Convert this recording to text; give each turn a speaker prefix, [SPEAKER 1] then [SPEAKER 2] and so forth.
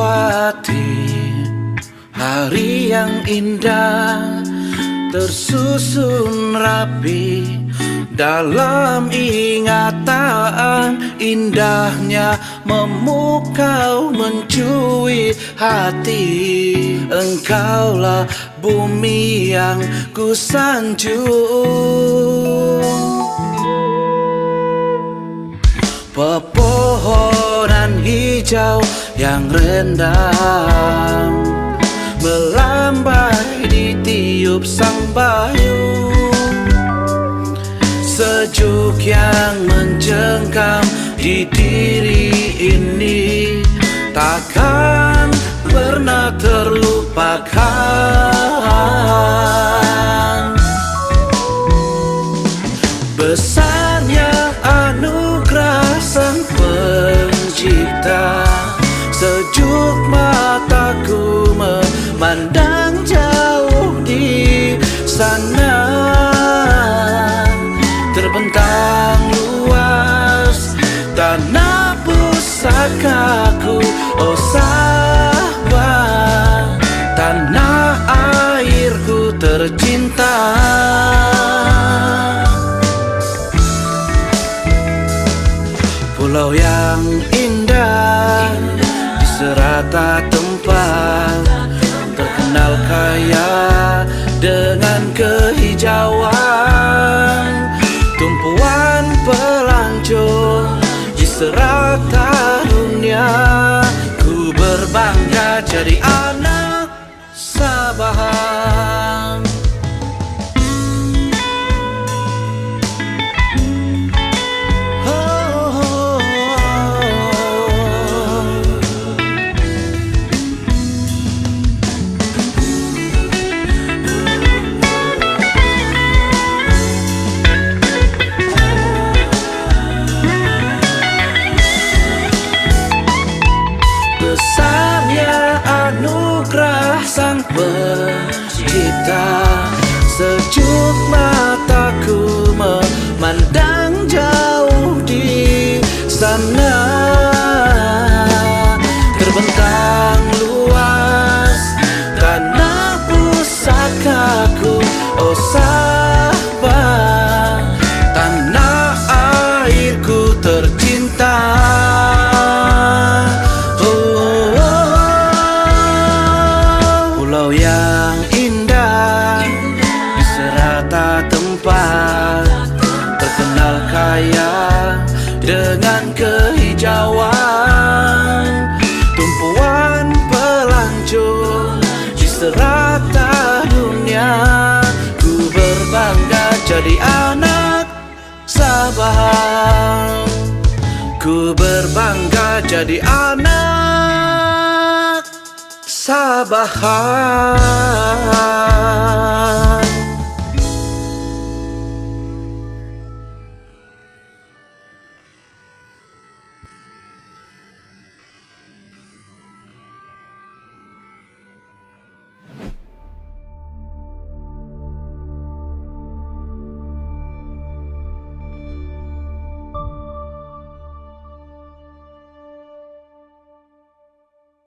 [SPEAKER 1] lewati hari yang indah, tersusun rapi dalam ingatan. Indahnya memukau mencui hati. Engkaulah bumi yang kusanjung, pepohonan hijau yang rindang melambai ditiup sang bayu. Sejuk yang mencengkam di diri ini takkan pernah terlupakan. Besarnya anugerah Sang Pencipta, sejuk mataku memandang jauh di sana. Terbentang luas tanah pusakaku, oh sahabat, tanah airku tercinta. Pulau yang indah di serata tempat, terkenal kaya dengan kehijauan. Tumpuan pelancong di serata dunia, ku berbangga jadi anak Sabah. Besarnya anugerah Sang Pencipta, sejuk mataku memandang jauh di sana. Terbentang luas tanah pusakaku, oh sahabat, tanah airku tercinta. Pulau yang indah di serata tempat, terkenal kaya dengan kehijauan. Tumpuan pelancong di serata dunia, ku berbangga jadi anak Sabah. Ku berbangga jadi anak Sabah.